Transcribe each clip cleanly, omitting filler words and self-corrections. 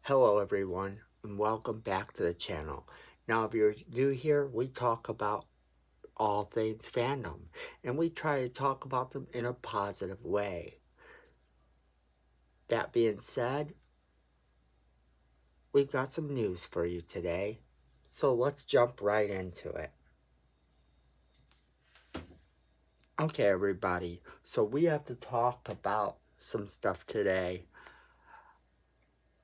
Hello everyone and welcome back to the channel. Now if you're new here, we talk about all things fandom and we try to talk about them in a positive way. That being said, we've got some news for you today. So let's jump right into it. Okay everybody, so we have to talk about some stuff today.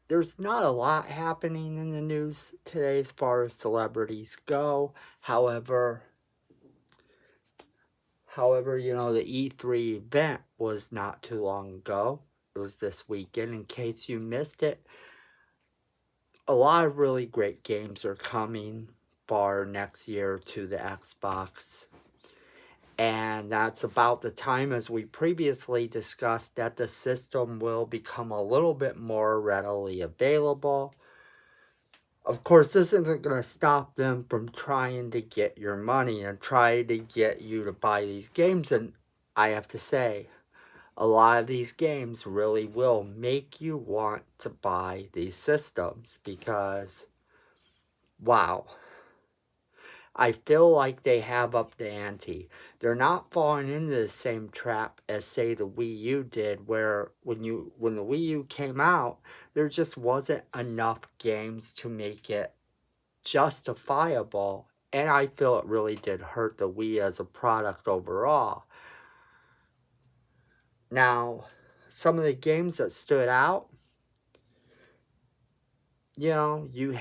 There's not a lot happening in the news today as far as celebrities go. However, the E3 event was not too long ago. It was this weekend. In case you missed it, a lot of really great games are coming for next year to the Xbox. And that's about the time, as we previously discussed, that the system will become a little bit more readily available. Of course, this isn't going to stop them from trying to get your money and try to get you to buy these games. And I have to say, a lot of these games really will make you want to buy these systems because, wow, I feel like they have upped the ante. They're not falling into the same trap as, say, the Wii U did, where when the Wii U came out, there just wasn't enough games to make it justifiable, and I feel it really did hurt the Wii as a product overall. Now, some of the games that stood out, you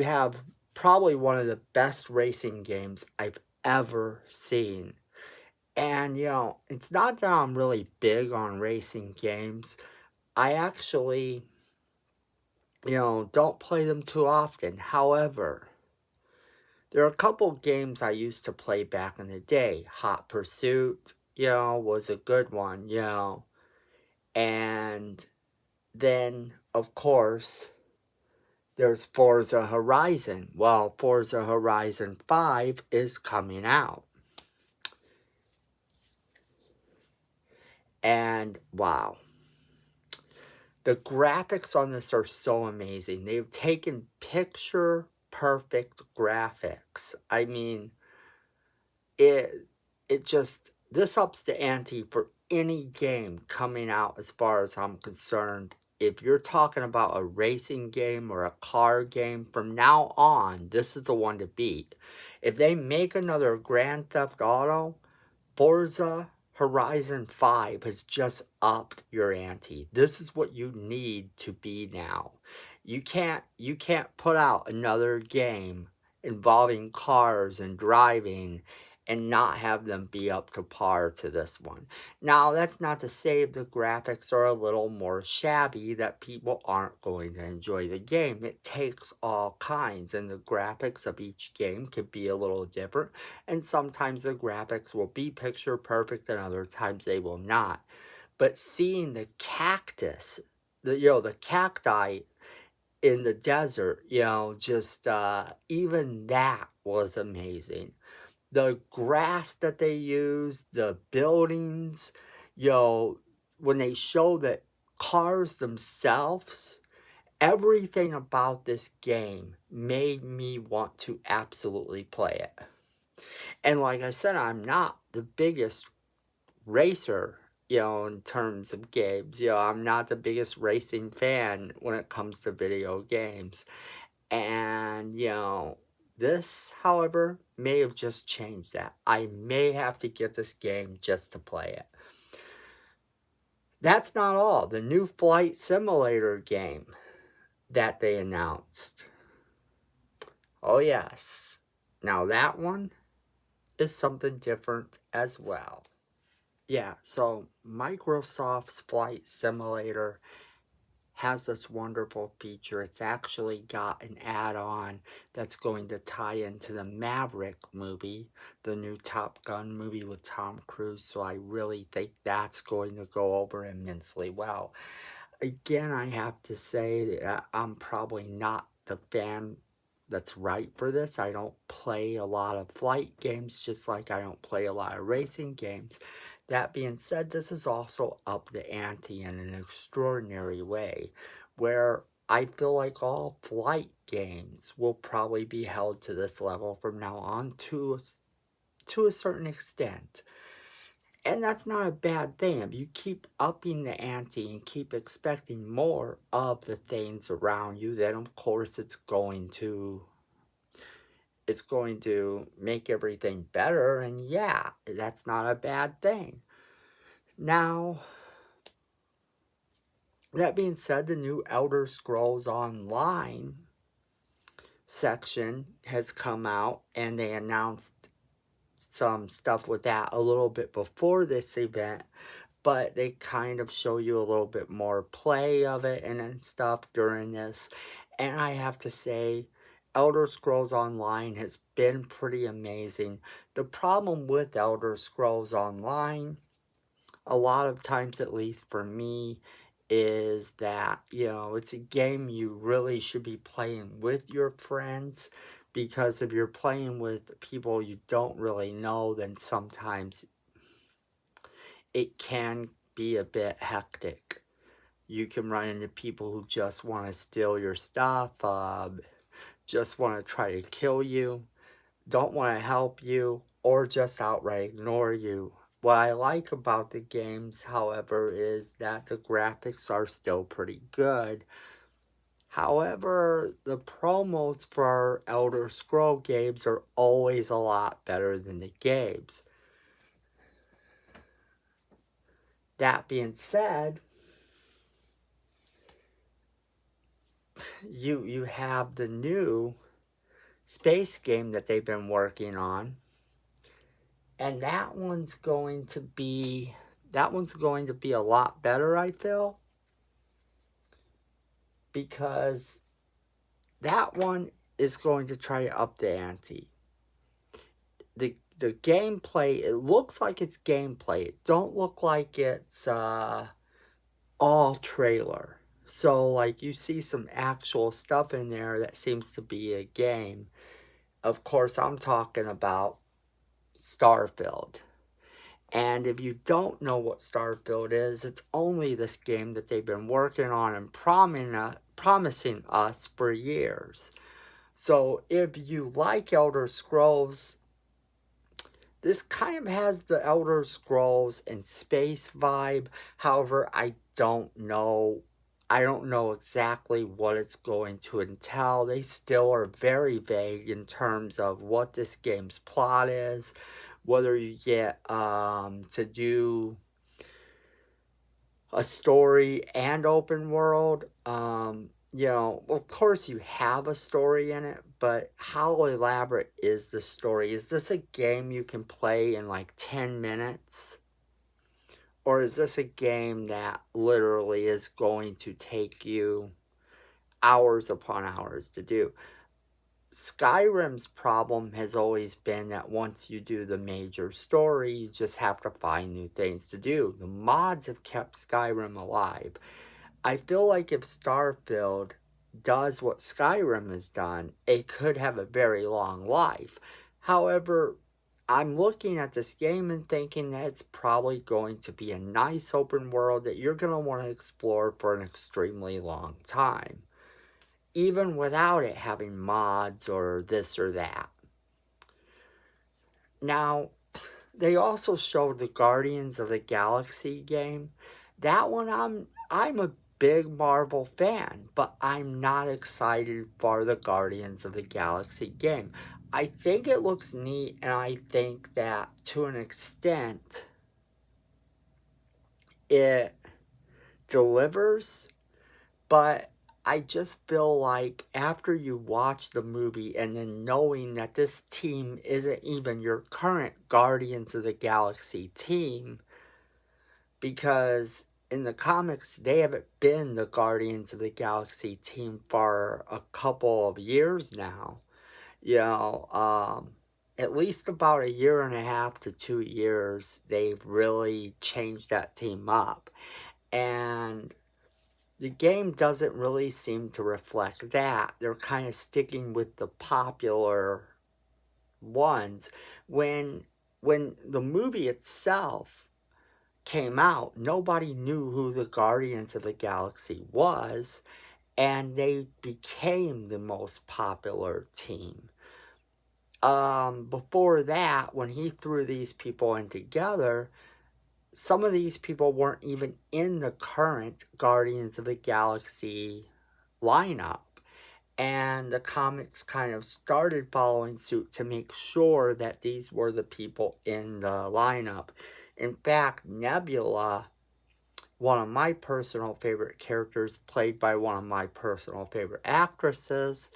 have probably one of the best racing games I've ever seen. And it's not that I'm really big on racing games. I actually, don't play them too often. However, there are a couple games I used to play back in the day. Hot Pursuit, was a good one, And then, of course, there's Forza Horizon. Well, Forza Horizon 5 is coming out. And wow. The graphics on this are so amazing. They've taken picture perfect graphics. I mean, it just, this ups the ante for any game coming out as far as I'm concerned. If you're talking about a racing game or a car game, from now on, this is the one to beat. If they make another Grand Theft Auto, Forza Horizon 5 has just upped your ante. This is what you need to be now. You can't put out another game involving cars and driving and not have them be up to par to this one. Now, that's not to say if the graphics are a little more shabby that people aren't going to enjoy the game. It takes all kinds, and the graphics of each game can be a little different, and sometimes the graphics will be picture perfect and other times they will not. But seeing the cactus, the cacti in the desert, just even that was amazing. The grass that they used, the buildings, when they show the cars themselves, everything about this game made me want to absolutely play it. And like I said, I'm not the biggest racer, in terms of games. I'm not the biggest racing fan when it comes to video games. And, this, however, may have just changed that. I may have to get this game just to play it. That's not all. The new flight simulator game that they announced. Oh, yes. Now, that one is something different as well. Yeah, so Microsoft's Flight Simulator has this wonderful feature. It's actually got an add-on that's going to tie into the Maverick movie, the new Top Gun movie with Tom Cruise, so I really think that's going to go over immensely well. Again, I have to say that I'm probably not the fan that's right for this. I don't play a lot of flight games, just like I don't play a lot of racing games. That being said, this is also up the ante in an extraordinary way, where I feel like all flight games will probably be held to this level from now on to a certain extent. And that's not a bad thing. If you keep upping the ante and keep expecting more of the things around you, then of course it's going to make everything better, and yeah, that's not a bad thing. Now, that being said, the new Elder Scrolls Online section has come out, and they announced some stuff with that a little bit before this event, but they kind of show you a little bit more play of it and stuff during this. And I have to say, Elder Scrolls Online has been pretty amazing. The problem with Elder Scrolls Online, a lot of times, at least for me, is that, it's a game you really should be playing with your friends, because if you're playing with people you don't really know, then sometimes it can be a bit hectic. You can run into people who just want to steal your stuff, just want to try to kill you, don't want to help you, or just outright ignore you. What I like about the games, however, is that the graphics are still pretty good. However, the promos for Elder Scroll games are always a lot better than the games. That being said, you have the new space game that they've been working on, and that one's going to be a lot better, I feel, because that one is going to try to up the ante. The gameplay, it looks like it's gameplay. It don't look like it's all trailer. So like you see some actual stuff in there that seems to be a game. Of course, I'm talking about Starfield. And if you don't know what Starfield is, it's only this game that they've been working on and promising us for years. So if you like Elder Scrolls, this kind of has the Elder Scrolls and space vibe. However, I don't know. I don't know exactly what it's going to entail. They still are very vague in terms of what this game's plot is, whether you get to do a story and open world. Of course you have a story in it, but how elaborate is the story? Is this a game you can play in like 10 minutes? Or is this a game that literally is going to take you hours upon hours to do? Skyrim's problem has always been that once you do the major story, you just have to find new things to do. The mods have kept Skyrim alive. I feel like if Starfield does what Skyrim has done, it could have a very long life. However, I'm looking at this game and thinking that it's probably going to be a nice open world that you're going to want to explore for an extremely long time, even without it having mods or this or that. Now, they also showed the Guardians of the Galaxy game. That one, I'm a big Marvel fan, but I'm not excited for the Guardians of the Galaxy game. I think it looks neat, and I think that to an extent it delivers, but I just feel like after you watch the movie and then knowing that this team isn't even your current Guardians of the Galaxy team, because in the comics they haven't been the Guardians of the Galaxy team for a couple of years now. You know, at least about a year and a half to 2 years, they've really changed that team up. And the game doesn't really seem to reflect that. They're kind of sticking with the popular ones when the movie itself came out, nobody knew who the Guardians of the Galaxy was, and they became the most popular team. Before that, when he threw these people in together, some of these people weren't even in the current Guardians of the Galaxy lineup. And the comics kind of started following suit to make sure that these were the people in the lineup. In fact, Nebula, one of my personal favorite characters, played by one of my personal favorite actresses,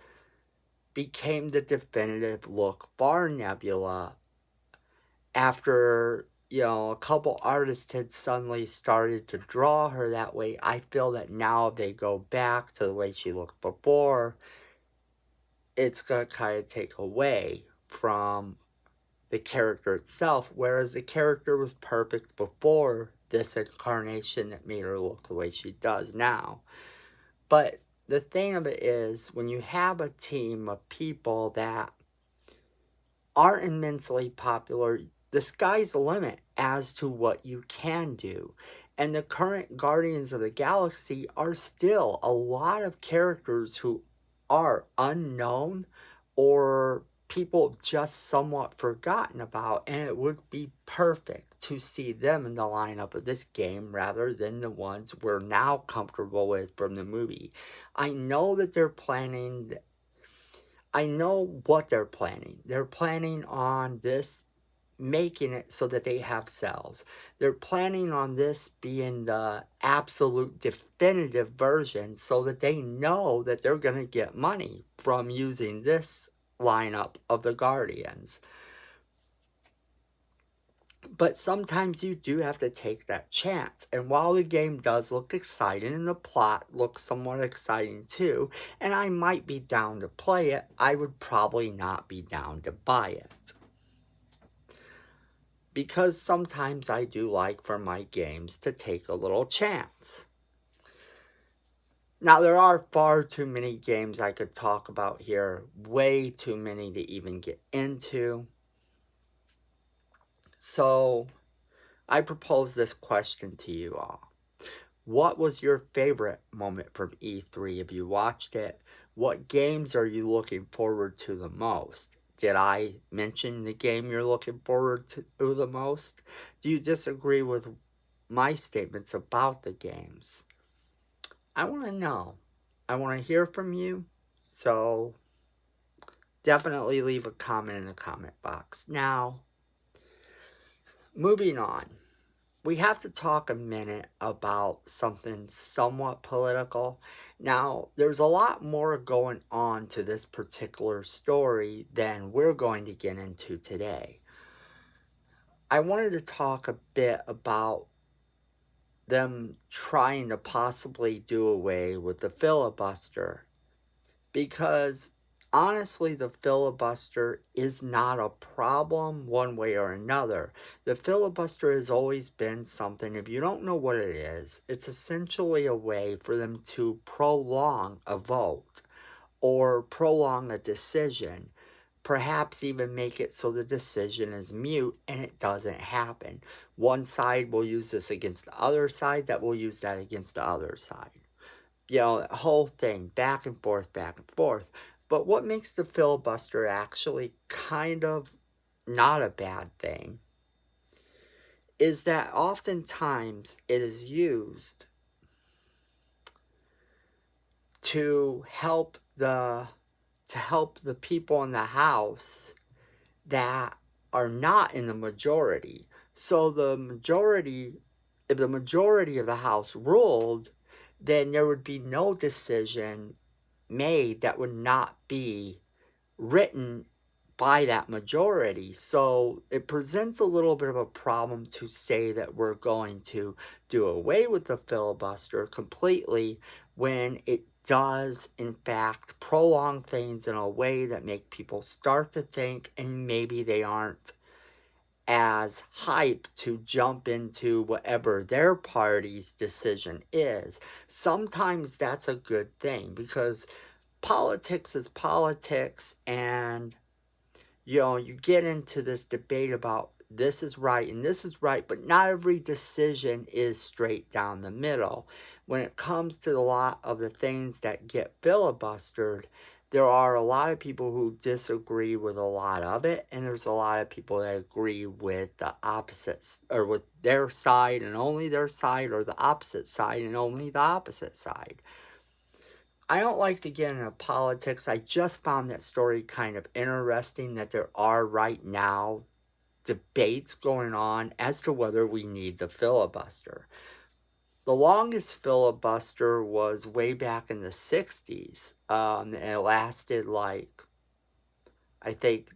became the definitive look for Nebula after, a couple artists had suddenly started to draw her that way. I feel that now if they go back to the way she looked before, it's going to kind of take away from the character itself, whereas the character was perfect before this incarnation that made her look the way she does now. But the thing of it is, when you have a team of people that aren't immensely popular, the sky's the limit as to what you can do. And the current Guardians of the Galaxy are still a lot of characters who are unknown or people have just somewhat forgotten about, and it would be perfect to see them in the lineup of this game rather than the ones we're now comfortable with from the movie. I know that they're planning I know what they're planning. They're planning on this making it so that they have cells. They're planning on this being the absolute definitive version so that they know that they're going to get money from using this lineup of the Guardians. But sometimes you do have to take that chance. And while the game does look exciting and the plot looks somewhat exciting too, and I might be down to play it, I would probably not be down to buy it. Because sometimes I do like for my games to take a little chance. Now, there are far too many games I could talk about here, way too many to even get into. So, I propose this question to you all. What was your favorite moment from E3 if you watched it? What games are you looking forward to the most? Did I mention the game you're looking forward to the most? Do you disagree with my statements about the games? I want to know. I want to hear from you. So definitely leave a comment in the comment box. Now, moving on. We have to talk a minute about something somewhat political. Now, there's a lot more going on to this particular story than we're going to get into today. I wanted to talk a bit about them trying to possibly do away with the filibuster. Because honestly, the filibuster is not a problem one way or another. The filibuster has always been something, if you don't know what it is, it's essentially a way for them to prolong a vote or prolong a decision. Perhaps even make it so the decision is mute and it doesn't happen. One side will use this against the other side, that will use that against the other side. The whole thing, back and forth, back and forth. But what makes the filibuster actually kind of not a bad thing is that oftentimes it is used to help the people in the House that are not in the majority. So if the majority of the House ruled, then there would be no decision made that would not be written by that majority. So it presents a little bit of a problem to say that we're going to do away with the filibuster completely when it does in fact prolong things in a way that make people start to think, and maybe they aren't as hyped to jump into whatever their party's decision is. Sometimes that's a good thing because politics is politics, and you get into this debate about this is right and this is right, but not every decision is straight down the middle. When it comes to a lot of the things that get filibustered, there are a lot of people who disagree with a lot of it, and there's a lot of people that agree with the opposites, or with their side and only their side, or the opposite side and only the opposite side. I don't like to get into politics. I just found that story kind of interesting, that there are right now debates going on as to whether we need the filibuster. The longest filibuster was way back in the 60s, and it lasted like, I think,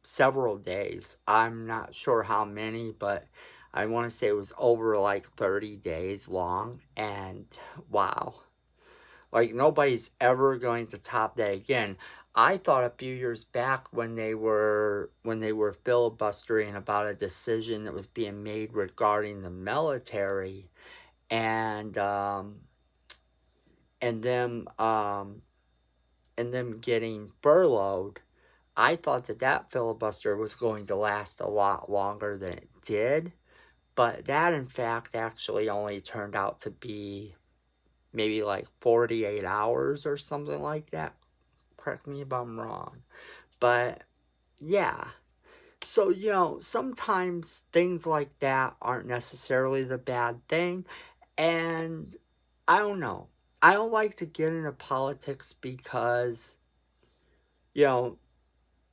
several days. I'm not sure how many, but I want to say it was over like 30 days long, and wow. Like, nobody's ever going to top that again. I thought a few years back when they were filibustering about a decision that was being made regarding the military, and and them um and them getting furloughed. I thought that that filibuster was going to last a lot longer than it did, but that in fact actually only turned out to be maybe like 48 hours or something like that. Correct me if I'm wrong. But yeah. So, sometimes things like that aren't necessarily the bad thing. And I don't know. I don't like to get into politics because, you know,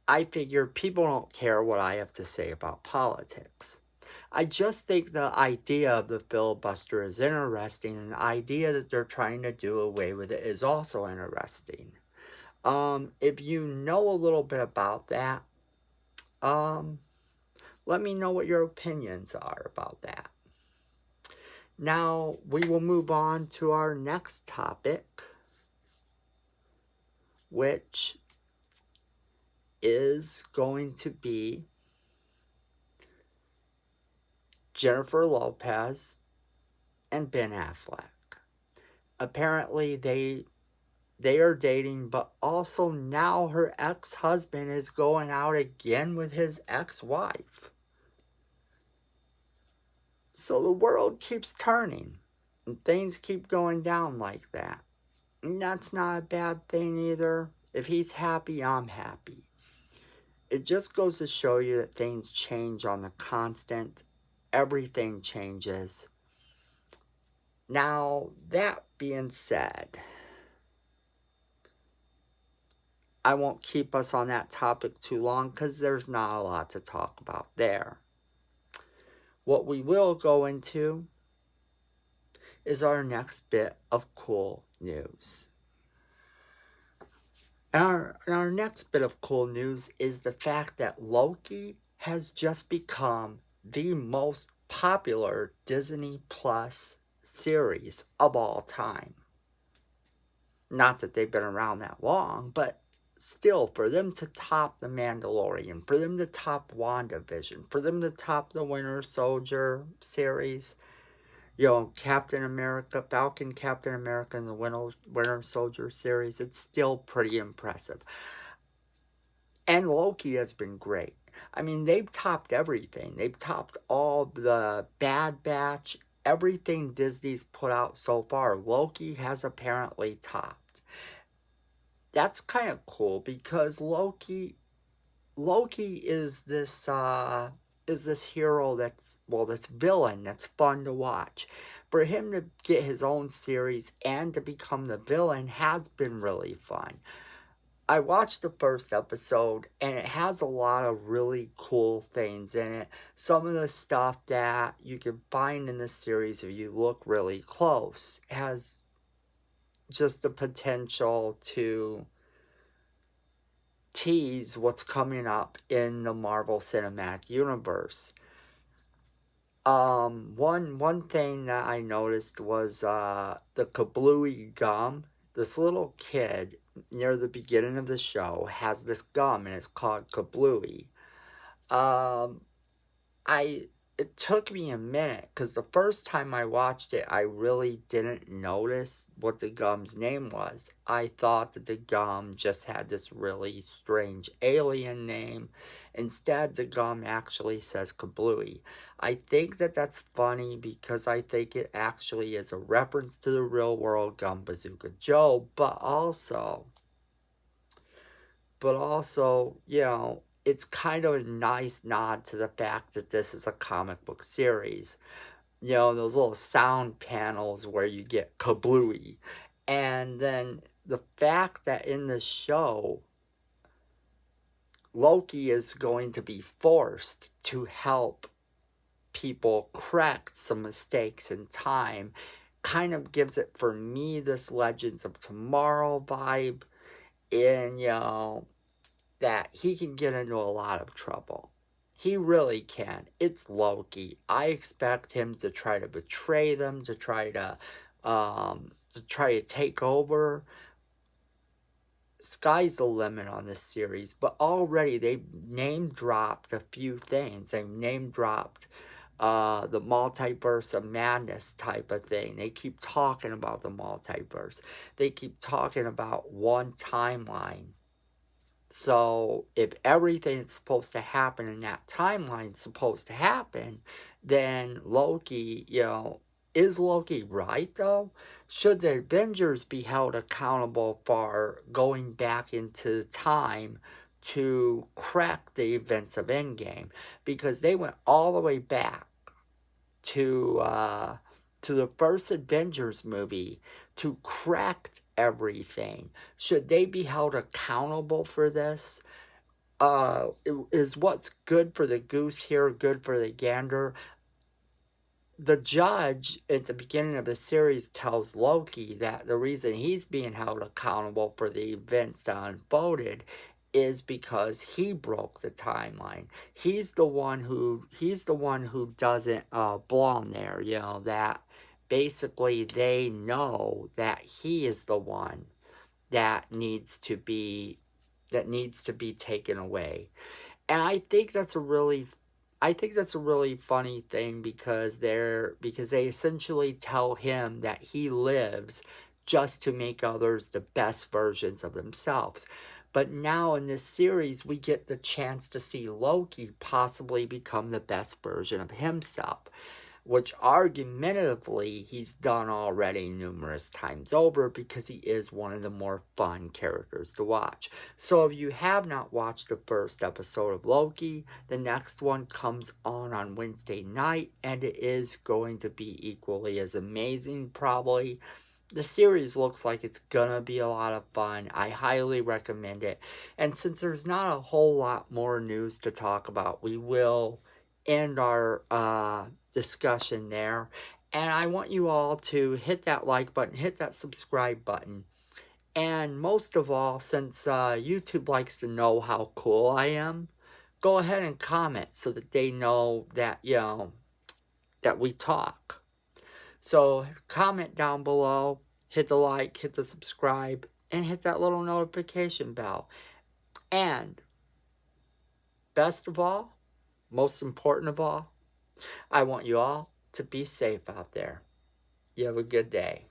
I figure people don't care what I have to say about politics. I just think the idea of the filibuster is interesting, and the idea that they're trying to do away with it is also interesting. If you know a little bit about that, um, let me know what your opinions are about that. Now, we will move on to our next topic, which is going to be Jennifer Lopez and Ben Affleck. Apparently, they are dating, but also now her ex-husband is going out again with his ex-wife. So the world keeps turning, and things keep going down like that. And that's not a bad thing either. If he's happy, I'm happy. It just goes to show you that things change on the constant. Everything changes. Now, that being said, I won't keep us on that topic too long because there's not a lot to talk about there. What we will go into is our next bit of cool news. Our next bit of cool news is the fact that Loki has just become the most popular Disney Plus series of all time. Not that they've been around that long, but still, for them to top The Mandalorian, for them to top WandaVision, for them to top the Winter Soldier series, Captain America, Falcon, Captain America, and the Winter Soldier series, it's still pretty impressive. And Loki has been great. I mean, they've topped everything. They've topped all the Bad Batch, everything Disney's put out so far. Loki has apparently topped. That's kind of cool because Loki is this hero that's villain that's fun to watch. For him to get his own series and to become the villain has been really fun. I watched the first episode and it has a lot of really cool things in it. Some of the stuff that you can find in this series if you look really close has just the potential to tease what's coming up in the Marvel Cinematic Universe. One thing that I noticed was the Kablooey gum. This little kid near the beginning of the show has this gum and it's called Kablooey. Um, I it took me a minute because the first time I watched it, I really didn't notice what the gum's name was. I thought that the gum just had this really strange alien name. Instead, the gum actually says Kablooey. I think that that's funny because I think it actually is a reference to the real world Gum Bazooka Joe, but also, it's kind of a nice nod to the fact that this is a comic book series. Those little sound panels where you get kablooey. And then the fact that in the show, Loki is going to be forced to help people correct some mistakes in time kind of gives it, for me, this Legends of Tomorrow vibe. And, that he can get into a lot of trouble. He really can. It's Loki. I expect him to try to betray them, to try to take over. Sky's the limit on this series, but already they've name dropped a few things. They've name dropped the multiverse of madness type of thing. They keep talking about the multiverse. They keep talking about one timeline. So if everything that's supposed to happen in that timeline is supposed to happen, then Loki, is Loki right though? Should the Avengers be held accountable for going back into time to correct the events of Endgame? Because they went all the way back to uh, to the first Avengers movie to correct everything. Should they be held accountable for this? Is what's good for the goose here good for the gander? The judge at the beginning of the series tells Loki that the reason he's being held accountable for the events that unfolded is because he broke the timeline. He's the one who doesn't belong there, that basically they know that he is the one that needs to be taken away. And I think that's a really funny thing because they essentially tell him that he lives just to make others the best versions of themselves. But now in this series, we get the chance to see Loki possibly become the best version of himself, which argumentatively he's done already numerous times over because he is one of the more fun characters to watch. So if you have not watched the first episode of Loki, the next one comes on Wednesday night, and it is going to be equally as amazing, probably. The series looks like it's gonna be a lot of fun. I highly recommend it. And since there's not a whole lot more news to talk about, we will end our discussion there. And I want you all to hit that like button, hit that subscribe button. And most of all, since YouTube likes to know how cool I am, go ahead and comment so that they know that, that we talk. So comment down below, hit the like, hit the subscribe, and hit that little notification bell. And best of all, most important of all, I want you all to be safe out there. You have a good day.